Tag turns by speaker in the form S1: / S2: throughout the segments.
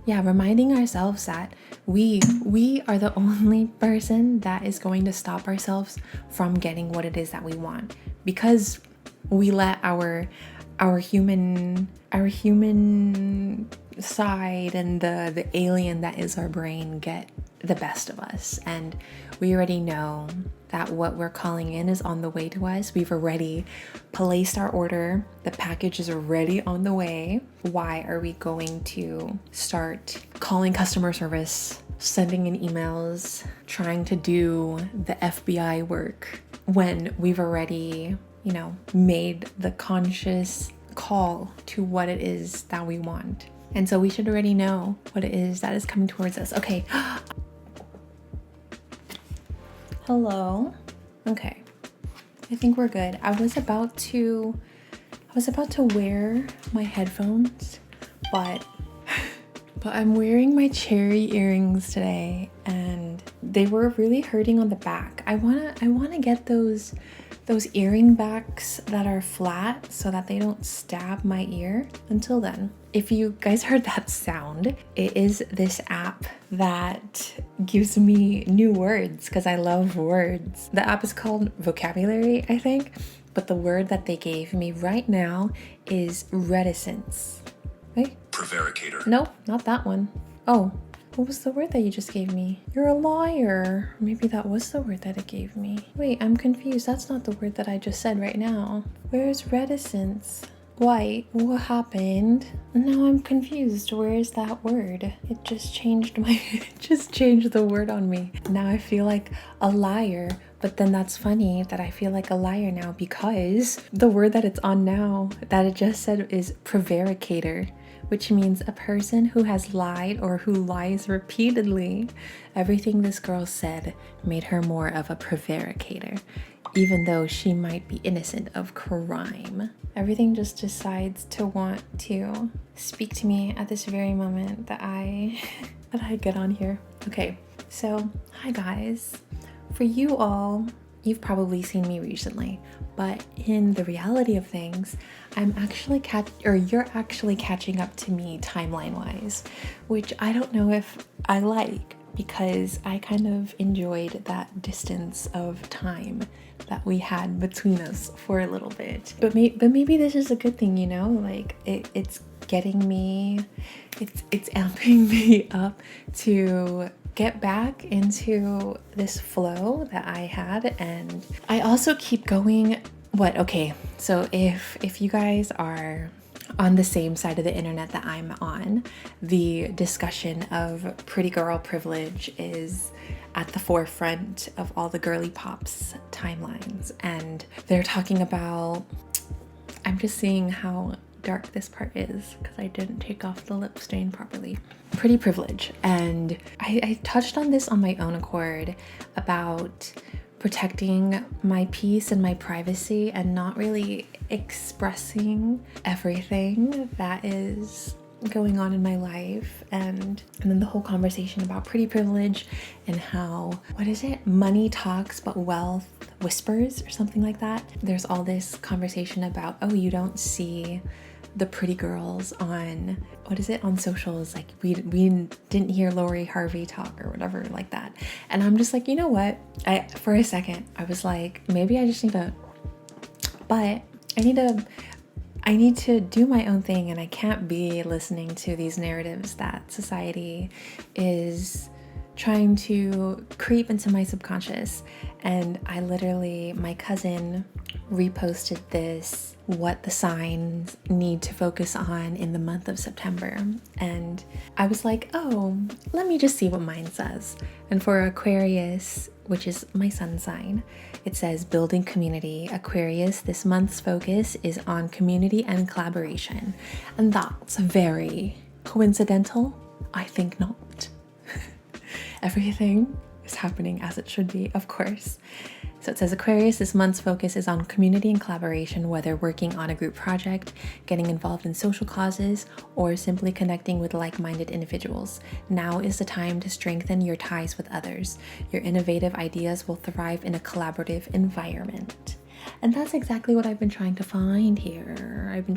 S1: reminding ourselves that we are the only person that is going to stop ourselves from getting what it is that we want, because we let our human side and the alien that is our brain get the best of us. And we already know that what we're calling in is on the way to us. We've already placed our order. The package is already on the way. Why are we going to start calling customer service, sending in emails, trying to do the FBI work when we've already, made the conscious call to what it is that we want? And so we should already know what it is that is coming towards us. Okay. Hello. Okay. I think we're good. I was about to wear my headphones, but I'm wearing my cherry earrings today, and they were really hurting on the back. I wanna get those earring backs that are flat so that they don't stab my ear. Until then, if you guys heard that sound, it is this app that gives me new words because I love words. The app is called Vocabulary, I think, but the word that they gave me right now is reticence. Right?
S2: Prevaricator.
S1: Nope, not that one. Oh, what was the word that you just gave me? You're a liar. Maybe that was the word that it gave me. Wait, I'm confused. That's not the word that I just said right now. Where's reticence? Why? What happened? Now I'm confused. Where is that word? It just changed the word on me. Now I feel like a liar. But then that's funny that I feel like a liar now, because the word that it's on now that it just said is prevaricator, which means a person who has lied or who lies repeatedly. Everything this girl said made her more of a prevaricator, even though she might be innocent of crime. Everything just decides to want to speak to me at this very moment that I get on here. Okay, so hi guys. For you all, you've probably seen me recently, but in the reality of things, you're actually catching up to me timeline-wise, which I don't know if I like, because I kind of enjoyed that distance of time that we had between us for a little bit. But maybe this is a good thing, like it's getting me, it's amping me up to get back into this flow that I had. And I also keep going. Okay, so if you guys are on the same side of the internet that I'm on, the discussion of pretty girl privilege is at the forefront of all the girly pops timelines. And they're talking about, I'm just seeing how dark this part is because I didn't take off the lip stain properly. Pretty privilege. And I touched on this on my own accord about protecting my peace and my privacy and not really expressing everything that is going on in my life, and then the whole conversation about pretty privilege and how, what is it? Money talks but wealth whispers or something like that. There's all this conversation about, oh, you don't see the pretty girls on, what is it, on socials, like we didn't hear Lori Harvey talk or whatever like that. And I'm just like, you know what, for a second I was like, maybe I just need to, but I need to do my own thing, and I can't be listening to these narratives that society is trying to creep into my subconscious. And my cousin reposted this, what the signs need to focus on in the month of September. And I was like, oh, let me just see what mine says. And for Aquarius, which is my sun sign, it says building community. Aquarius, this month's focus is on community and collaboration. And that's very coincidental? I think not. Everything is happening as it should be, of course. So it says Aquarius, this month's focus is on community and collaboration, whether working on a group project, getting involved in social causes, or simply connecting with like-minded individuals. Now is the time to strengthen your ties with others. Your innovative ideas will thrive in a collaborative environment. And that's exactly what I've been trying to find here. I've been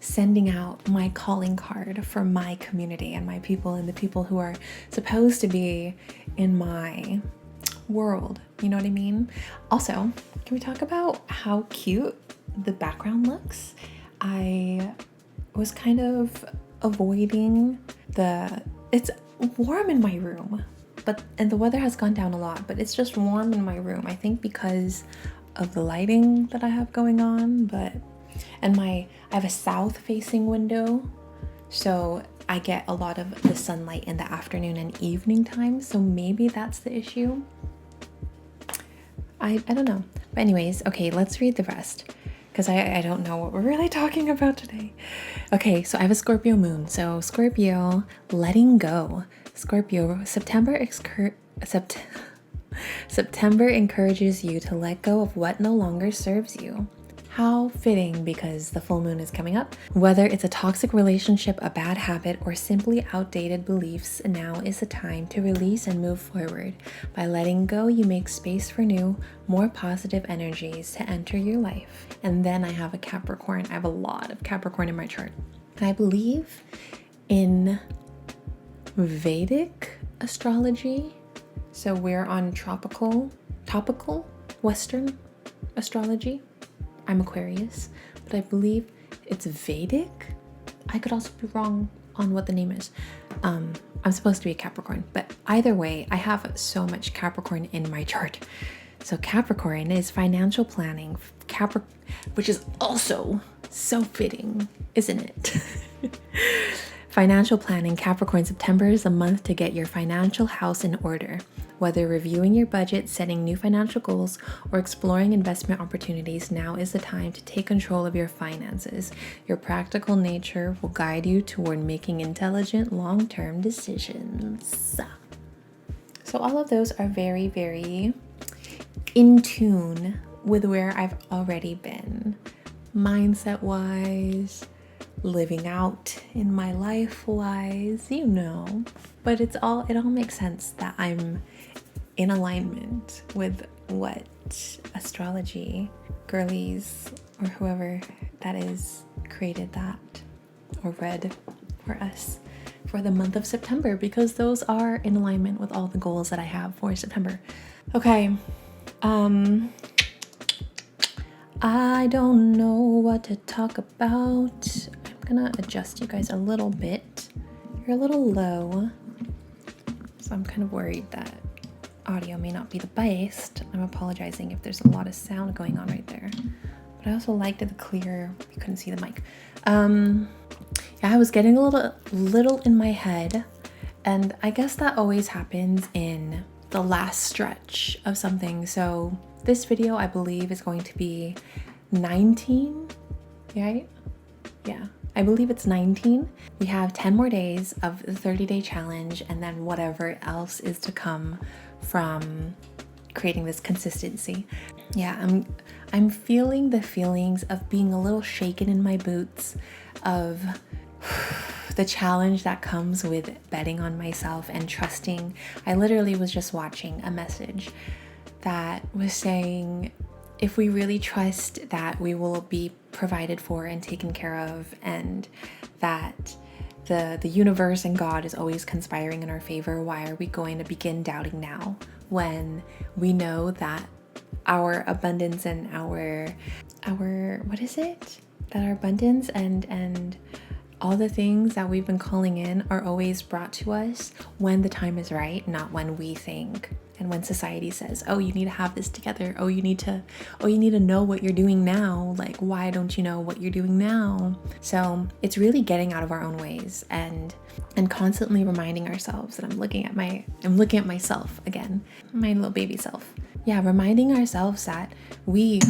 S1: sending out my calling card for my community and my people and the people who are supposed to be in my world. You know what I mean? Also, can we talk about how cute the background looks? I was kind of avoiding it's warm in my room, and the weather has gone down a lot, but it's just warm in my room. I think because of the lighting that I have going on, I have a south facing window, so I get a lot of the sunlight in the afternoon and evening time, so maybe that's the issue. I don't know. But anyways, okay, let's read the rest, because I don't know what we're really talking about today. Okay, so I have a Scorpio moon. So Scorpio, letting go. Scorpio, September encourages you to let go of what no longer serves you. How fitting, because the full moon is coming up. Whether it's a toxic relationship, a bad habit, or simply outdated beliefs, now is the time to release and move forward. By letting go, you make space for new, more positive energies to enter your life. And then I have a Capricorn. I have a lot of Capricorn in my chart. And I believe in Vedic astrology. So we're on topical Western astrology. I'm Aquarius, but I believe it's Vedic. I could also be wrong on what the name is. I'm supposed to be a Capricorn, but either way, I have so much Capricorn in my chart. So Capricorn is financial planning, which is also so fitting, isn't it? Financial planning, Capricorn, September is a month to get your financial house in order. Whether reviewing your budget, setting new financial goals, or exploring investment opportunities, now is the time to take control of your finances. Your practical nature will guide you toward making intelligent, long-term decisions. So all of those are very, very in tune with where I've already been, mindset-wise, living out in my life-wise, you know. But it all makes sense that I'm in alignment with what astrology girlies or whoever that is created that or read for us for the month of September, because those are in alignment with all the goals that I have for September. Okay, I don't know what to talk about. I'm gonna adjust you guys a little bit. You're a little low, so I'm kind of worried that audio may not be the best. I'm apologizing if there's a lot of sound going on right there, but I also liked the clear, you couldn't see the mic. Yeah, I was getting a little in my head, and I guess that always happens in the last stretch of something. So this video, I believe, is going to be 19, right? Yeah, I believe it's 19. We have 10 more days of the 30-day challenge, and then whatever else is to come from creating this consistency. Yeah, I'm feeling the feelings of being a little shaken in my boots, of the challenge that comes with betting on myself and trusting. I literally was just watching a message that was saying, if we really trust that we will be provided for and taken care of, and that the universe and God is always conspiring in our favor, why are we going to begin doubting now when we know that our abundance and our what is it? That our abundance and all the things that we've been calling in are always brought to us when the time is right, not when we think. And when society says, oh, you need to have this together. Oh, you need to know what you're doing now. Like, why don't you know what you're doing now? So it's really getting out of our own ways and constantly reminding ourselves that I'm looking at myself again, my little baby self. Yeah, reminding ourselves that we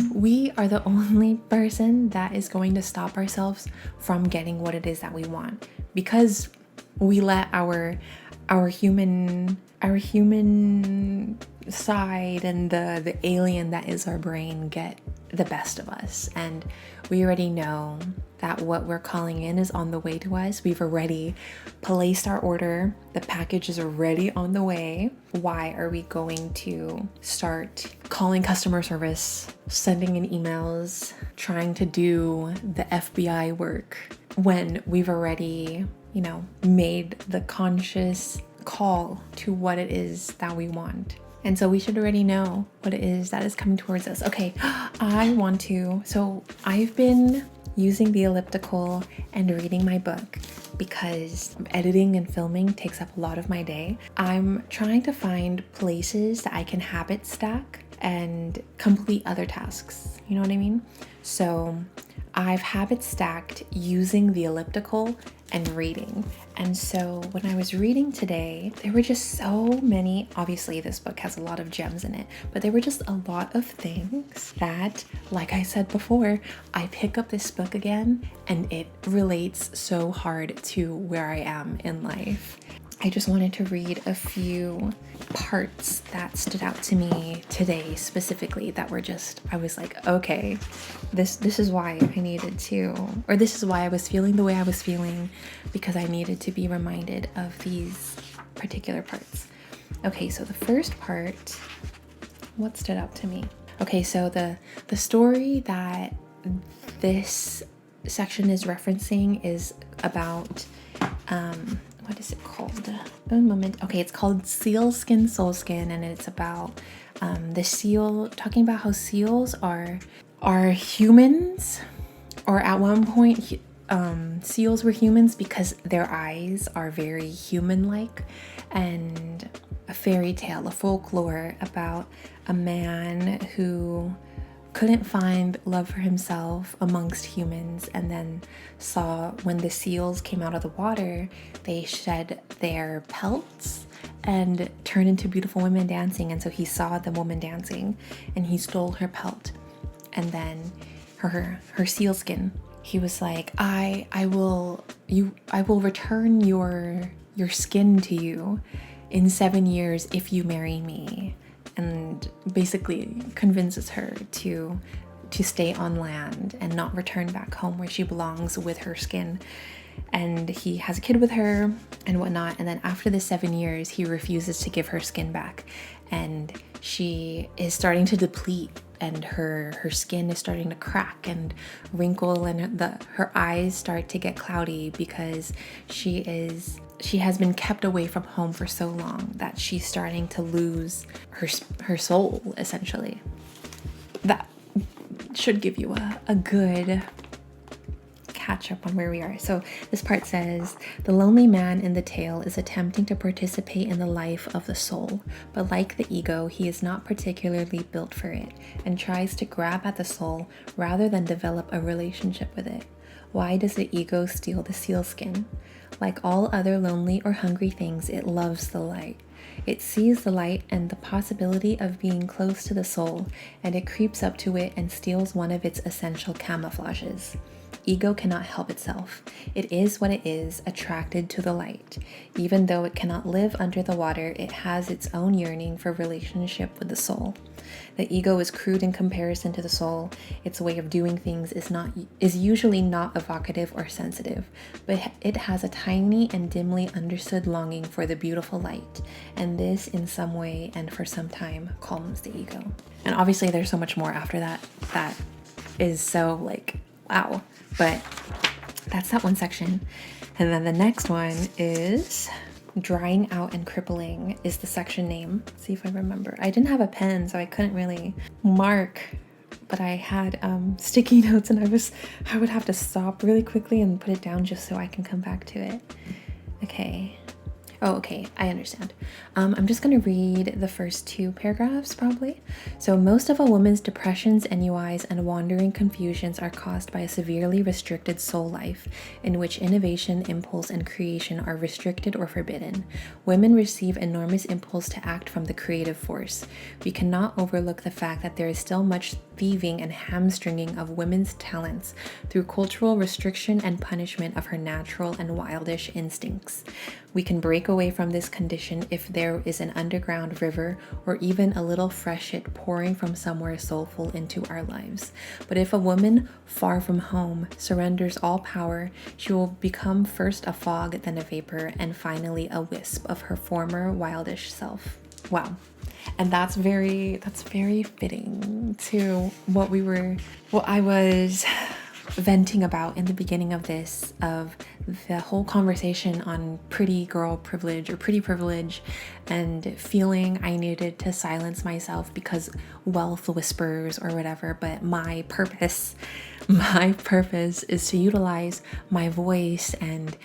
S1: are the only person that is going to stop ourselves from getting what it is that we want, because we let our human side and the alien that is our brain get the best of us. And we already know that what we're calling in is on the way to us. We've already placed our order. The package is already on the way. why are we going to start calling customer service, sending in emails, trying to do the FBI work when we've already, made the conscious call to what it is that we want? And so we should already know what it is that is coming towards us. Okay, so I've been using the elliptical and reading my book because editing and filming takes up a lot of my day. I'm trying to find places that I can habit stack and complete other tasks. You know what I mean? So I've habit stacked using the elliptical and reading. And so when I was reading today, there were just so many, obviously this book has a lot of gems in it, but there were just a lot of things that, like I said before, I pick up this book again and it relates so hard to where I am in life. I just wanted to read a few parts that stood out to me today specifically that were just, I was like, okay, this is why I needed to, or this is why I was feeling the way I was feeling, because I needed to be reminded of these particular parts. Okay, so the first part, what stood out to me? Okay, so the story that this section is referencing is about, what is it called? One moment. Okay, it's called Seal Skin, Soul Skin, and it's about the seal, talking about how seals are humans, or at one point seals were humans because their eyes are very human-like, and a fairy tale, a folklore about a man who couldn't find love for himself amongst humans, and then saw when the seals came out of the water, they shed their pelts and turned into beautiful women dancing. And so he saw the woman dancing and he stole her pelt and then her seal skin. He was like, I will return your skin to you in 7 years if you marry me. And basically convinces her to stay on land and not return back home where she belongs with her skin. And he has a kid with her and whatnot. And then after the 7 years, he refuses to give her skin back. And she is starting to deplete, and her skin is starting to crack and wrinkle, and her eyes start to get cloudy because she has been kept away from home for so long that she's starting to lose her soul, essentially. That should give you a good catch up on where we are. So this part says, the lonely man in the tale is attempting to participate in the life of the soul, but like the ego, he is not particularly built for it and tries to grab at the soul rather than develop a relationship with it. Why does the ego steal the sealskin? Like all other lonely or hungry things, it loves the light. It sees the light and the possibility of being close to the soul, and it creeps up to it and steals one of its essential camouflages. Ego cannot help itself. It is what it is, attracted to the light. Even though it cannot live under the water, it has its own yearning for relationship with the soul. The ego is crude in comparison to the soul. Its way of doing things is usually not evocative or sensitive, but it has a tiny and dimly understood longing for the beautiful light, and this in some way and for some time calms the ego. And obviously there's so much more after that is so like, wow. But that's that one section. And then the next one is drying out and crippling is the section name. Let's see if I remember. I didn't have a pen, so I couldn't really mark, but I had sticky notes, and I would have to stop really quickly and put it down just so I can come back to it. Okay. Oh, okay, I understand. I'm just going to read the first two paragraphs, probably. So most of a woman's depressions, ennuis, and wandering confusions are caused by a severely restricted soul life, in which innovation, impulse, and creation are restricted or forbidden. Women receive enormous impulse to act from the creative force. We cannot overlook the fact that there is still much thieving and hamstringing of women's talents through cultural restriction and punishment of her natural and wildish instincts. We can break away from this condition if there is an underground river or even a little freshet pouring from somewhere soulful into our lives. But if a woman far from home surrenders all power, she will become first a fog, then a vapor, and finally a wisp of her former wildish self. Wow. And that's very fitting to what I was venting about in the beginning of this, of the whole conversation on pretty girl privilege or pretty privilege, and feeling I needed to silence myself because wealth whispers or whatever. But my purpose is to utilize my voice. And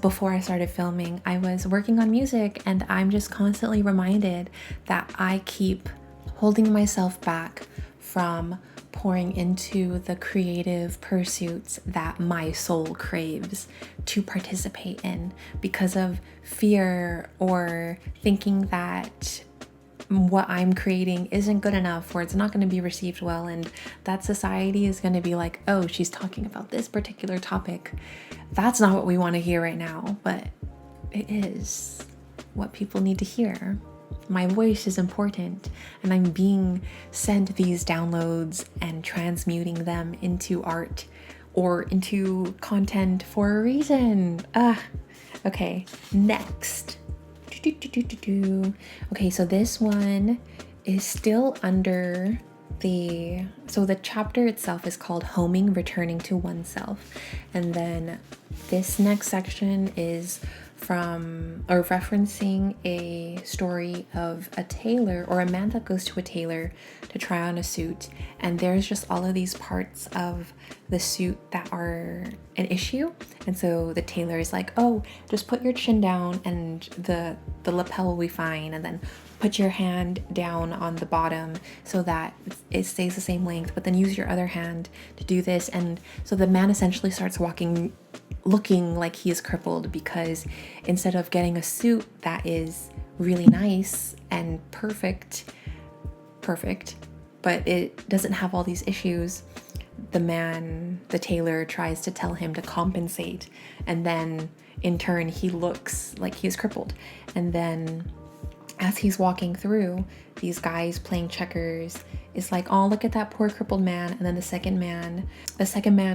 S1: before I started filming, I was working on music, and I'm just constantly reminded that I keep holding myself back from pouring into the creative pursuits that my soul craves to participate in because of fear, or thinking that what I'm creating isn't good enough, or it's not going to be received well, and that society is going to be like, oh, she's talking about this particular topic. That's not what we want to hear right now, but it is what people need to hear. My voice is important, and I'm being sent these downloads and transmuting them into art or into content for a reason. Okay, next. Okay, so this one is still under the chapter itself is called Homing, Returning to Oneself. And then this next section is referencing a story of a tailor, or a man that goes to a tailor to try on a suit, and there's just all of these parts of the suit that are an issue. And so the tailor is like, oh, just put your chin down and the lapel will be fine, and then put your hand down on the bottom so that it stays the same length, but then use your other hand to do this. And so the man essentially starts walking looking like he is crippled, because instead of getting a suit that is really nice and perfect, but it doesn't have all these issues, the tailor tries to tell him to compensate, and then in turn he looks like he is crippled. And then as he's walking through, these guys playing checkers is like, oh, look at that poor crippled man. And then the second man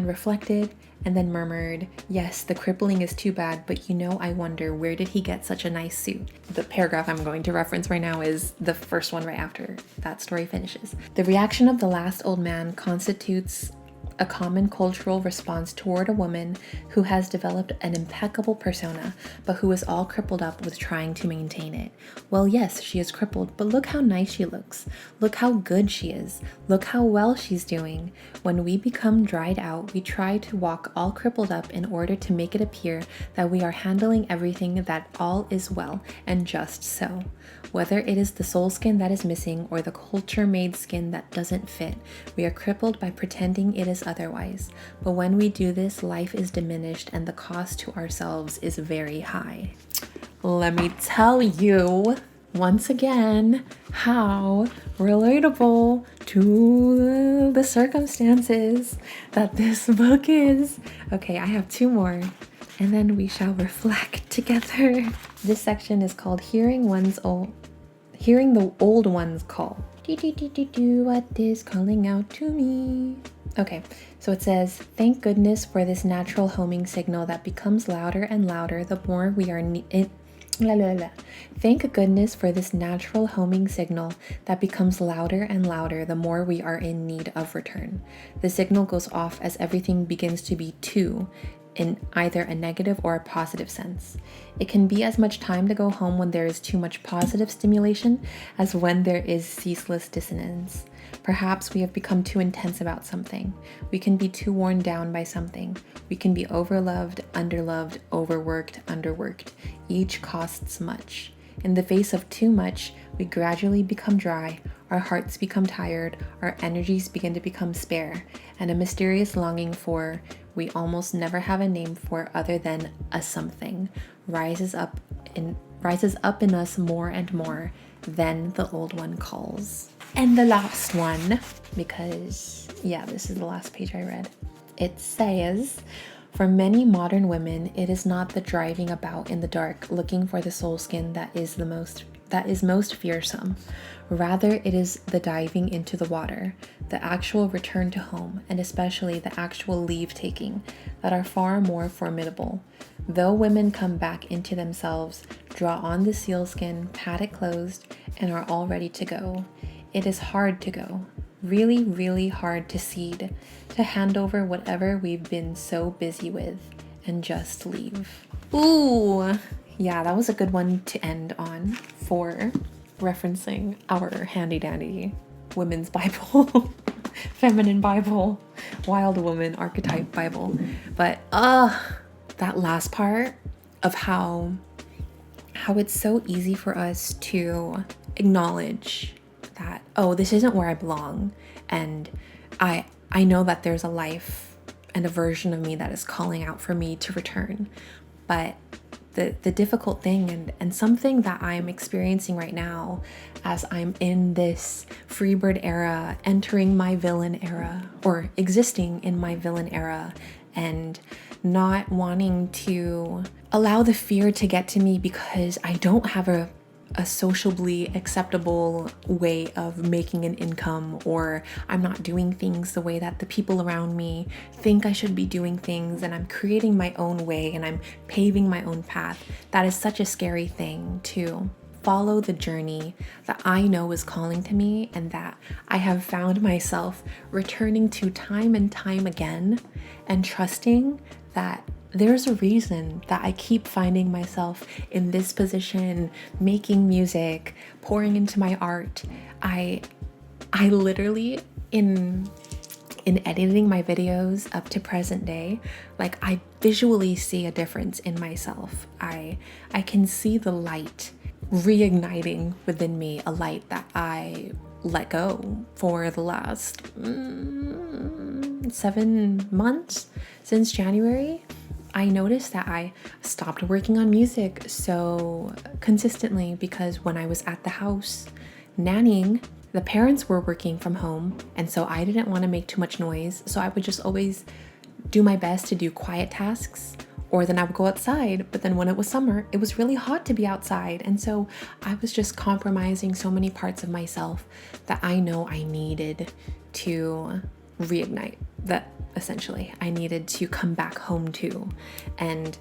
S1: reflected and then murmured, yes, the crippling is too bad, but I wonder, where did he get such a nice suit? The paragraph I'm going to reference right now is the first one right after that story finishes. The reaction of the last old man constitutes a common cultural response toward a woman who has developed an impeccable persona, but who is all crippled up with trying to maintain it. Well, yes, she is crippled, but look how nice she looks. Look how good she is. Look how well she's doing. When we become dried out, we try to walk all crippled up in order to make it appear that we are handling everything, that all is well, and just so. Whether it is the soul skin that is missing or the culture-made skin that doesn't fit, we are crippled by pretending it is otherwise. But when we do this, life is diminished and the cost to ourselves is very high. Let me tell you once again how relatable to the circumstances that this book is. Okay, I have 2 more, and then we shall reflect together. This section is called Hearing the Old Ones Call. What is calling out to me? Okay, so it says, thank goodness for this natural homing signal that becomes louder and louder the more we are Thank goodness for this natural homing signal that becomes louder and louder the more we are in need of return. The signal goes off as everything begins to be too, in either a negative or a positive sense. It can be as much time to go home when there is too much positive stimulation as when there is ceaseless dissonance. Perhaps we have become too intense about something. We can be too worn down by something. We can be overloved, underloved, overworked, underworked. Each costs much. In the face of too much, we gradually become dry, our hearts become tired, our energies begin to become spare, and a mysterious longing for, we almost never have a name for other than a something, rises up in us more and more. Then the old one calls. And the last one, because this is the last page I read. It says, for many modern women, it is not the driving about in the dark looking for the soul skin that is most fearsome. Rather, it is the diving into the water, the actual return to home, and especially the actual leave-taking that are far more formidable. Though women come back into themselves, draw on the sealskin, pat it closed, and are all ready to go, it is hard to go. Really, really hard to cede, to hand over whatever we've been so busy with and just leave. Ooh, yeah, that was a good one to end on for referencing our handy dandy women's Bible, feminine Bible, wild woman archetype Bible. But that last part of how it's so easy for us to acknowledge that, oh, this isn't where I belong, and I know that there's a life and a version of me that is calling out for me to return. But the difficult thing and something that I'm experiencing right now as I'm in this freebird era, entering my villain era, or existing in my villain era, and not wanting to allow the fear to get to me because I don't have a sociably acceptable way of making an income, or I'm not doing things the way that the people around me think I should be doing things, and I'm creating my own way and I'm paving my own path. That is such a scary thing to follow the journey that I know is calling to me and that I have found myself returning to time and time again, and trusting that there's a reason that I keep finding myself in this position, making music, pouring into my art. I literally, in editing my videos up to present day, like, I visually see a difference in myself. I can see the light reigniting within me, a light that I let go for the last 7 months since January. I noticed that I stopped working on music so consistently because when I was at the house nannying, the parents were working from home, and so I didn't want to make too much noise. So I would just always do my best to do quiet tasks, or then I would go outside. But then when it was summer, it was really hot to be outside. And so I was just compromising so many parts of myself that I know I needed to reignite, that essentially I needed to come back home to. And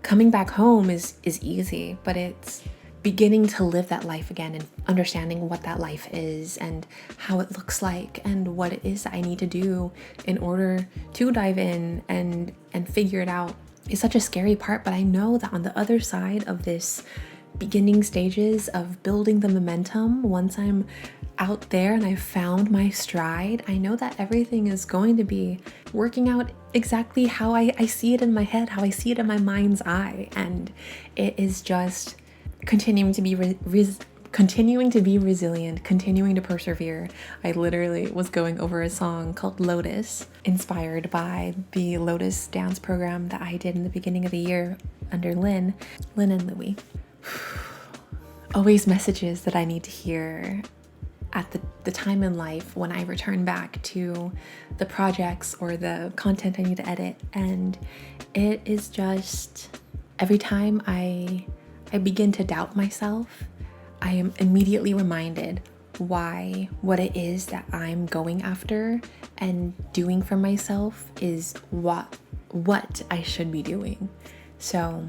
S1: coming back home is easy, but it's beginning to live that life again and understanding what that life is and how it looks like and what it is that I need to do in order to dive in and figure it out is such a scary part. But I know that on the other side of this beginning stages of building the momentum, once I'm out there and I've found my stride, I know that everything is going to be working out exactly how I see it in my head, how I see it in my mind's eye. And it is just continuing to be resilient, continuing to persevere. I literally was going over a song called Lotus, inspired by the Lotus dance program that I did in the beginning of the year under Lynn and Louie. Always messages that I need to hear at the time in life when I return back to the projects or the content I need to edit. And it is just, every time I begin to doubt myself, I am immediately reminded what it is that I'm going after and doing for myself is what I should be doing. So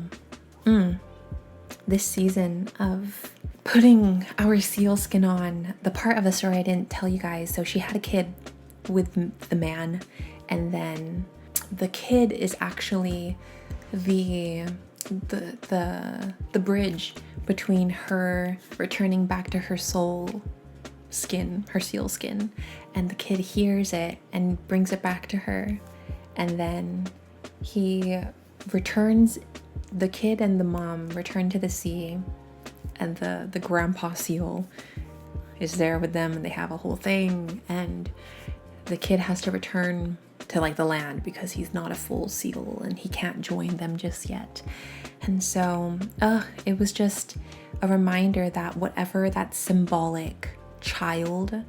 S1: this season of putting our sealskin on, the part of the story I didn't tell you guys, so she had a kid with the man, and then the kid is actually the bridge between her returning back to her soul skin, her seal skin, and the kid hears it and brings it back to her. And then the kid and the mom return to the sea, and the grandpa seal is there with them, and they have a whole thing, and the kid has to return to like the land because he's not a full seal and he can't join them just yet. And so it was just a reminder that whatever that symbolic child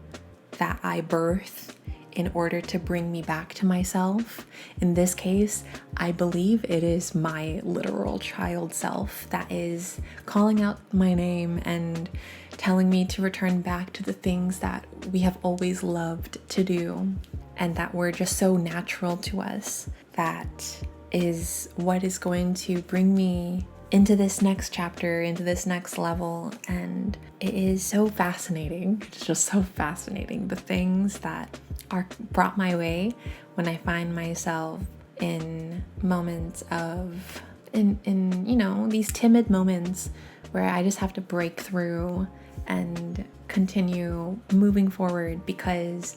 S1: that I birth in order to bring me back to myself, in this case, I believe it is my literal child self that is calling out my name and telling me to return back to the things that we have always loved to do and that were just so natural to us, that is what is going to bring me into this next chapter, into this next level. And it is so fascinating. It's just so fascinating. The things that are brought my way when I find myself in moments of, in you know, these timid moments where I just have to break through and continue moving forward, because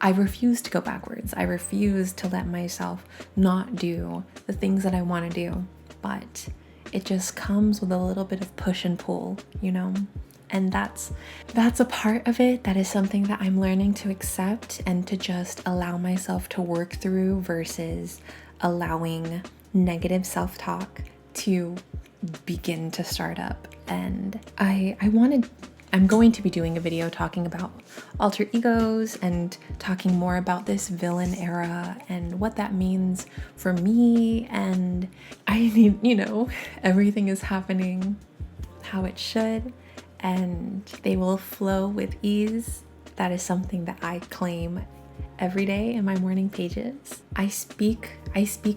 S1: I refuse to go backwards. I refuse to let myself not do the things that I want to do. But it just comes with a little bit of push and pull, you know? And that's a part of it. That is something that I'm learning to accept and to just allow myself to work through, versus allowing negative self-talk to begin to start up. And I'm going to be doing a video talking about alter egos and talking more about this villain era and what that means for me. And I need, you know, everything is happening how it should, and they will flow with ease. That is something that I claim every day in my morning pages. I speak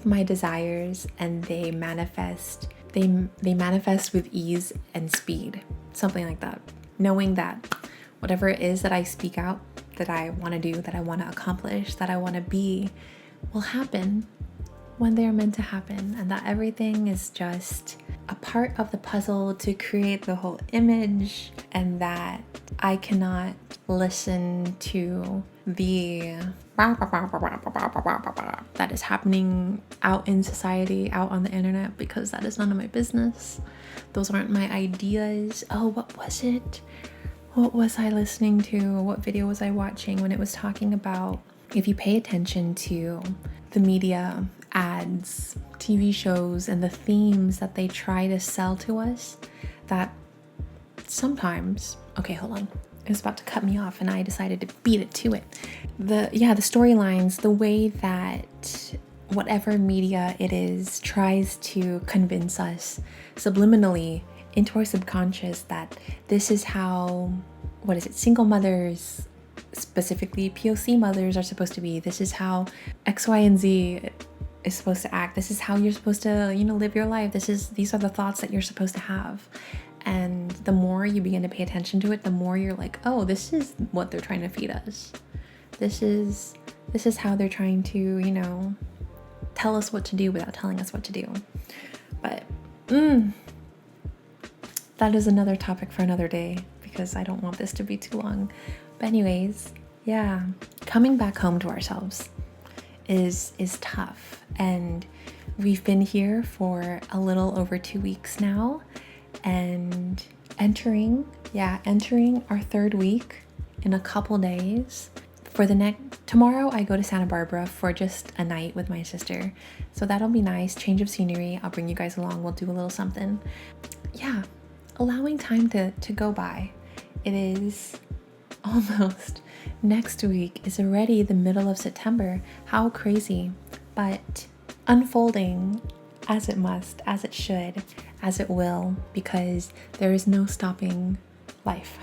S1: my desires, and they manifest. They manifest with ease and speed, something like that. Knowing that whatever it is that I speak out, that I want to do, that I want to accomplish, that I want to be, will happen when they are meant to happen, and that everything is just a part of the puzzle to create the whole image, and that I cannot listen to the that is happening out in society, out on the internet, because that is none of my business. Those aren't my ideas. Oh, what was it? What was I listening to? What video was I watching when it was talking about, if you pay attention to the media, ads, TV shows, and the themes that they try to sell to us, that sometimes, okay, hold on. It was about to cut me off and I decided to beat it to it. The storylines, the way that whatever media it is tries to convince us subliminally into our subconscious that this is how, single mothers, specifically POC mothers, are supposed to be. This is how X, Y, and Z is supposed to act. This is how you're supposed to, live your life. These are the thoughts that you're supposed to have. And the more you begin to pay attention to it, the more you're like, oh, this is what they're trying to feed us. This is how they're trying to, tell us what to do without telling us what to do. But that is another topic for another day, because I don't want this to be too long. But anyways, yeah, coming back home to ourselves is tough. And we've been here for a little over 2 weeks now, and entering our third week in a couple days. Tomorrow I go to Santa Barbara for just a night with my sister. So that'll be nice. Change of scenery. I'll bring you guys along. We'll do a little something. Yeah, allowing time to go by. It is almost next week. Is already the middle of September. How crazy. But unfolding as it must, as it should, as it will, because there is no stopping life.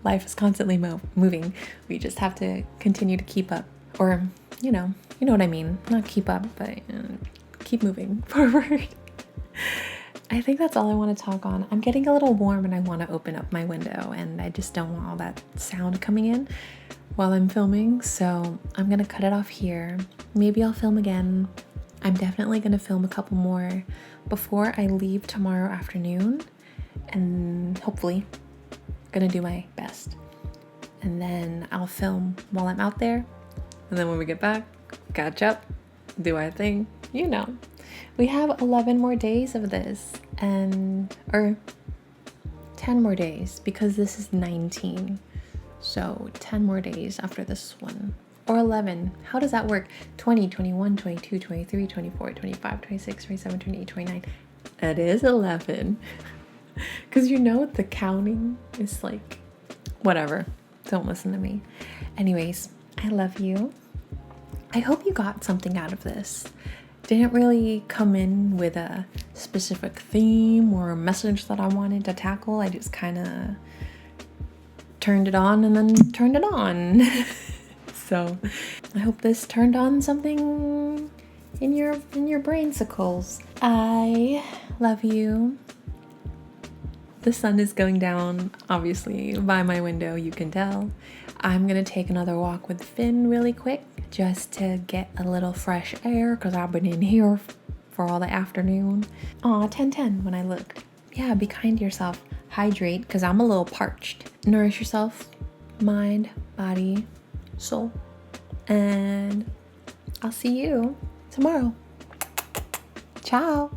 S1: Life is constantly moving. We just have to continue to keep up, or you know what I mean. Not keep up, but keep moving forward. I think that's all I want to talk on. I'm getting a little warm and I want to open up my window, and I just don't want all that sound coming in while I'm filming, so I'm gonna cut it off here. Maybe I'll film again. I'm definitely gonna film a couple more before I leave tomorrow afternoon, and hopefully gonna do my best. And then I'll film while I'm out there, and then when we get back, catch up, do our thing. We have 11 more days of this, or 10 more days, because this is 19. So 10 more days after this one. Or 11. How does that work? 20, 21, 22, 23, 24, 25, 26, 27, 28, 29. It is 11. Because the counting is like, whatever. Don't listen to me. Anyways, I love you. I hope you got something out of this. Didn't really come in with a specific theme or a message that I wanted to tackle. I just kind of turned it on and then turned it on. So I hope this turned on something in your brainsicles. I love you. The sun is going down, obviously, by my window, you can tell. I'm gonna take another walk with Finn really quick just to get a little fresh air because I've been in here for all the afternoon. Aw, 10:10 when I looked. Yeah, be kind to yourself. Hydrate because I'm a little parched. Nourish yourself, mind, body, soul. And I'll see you tomorrow. Ciao.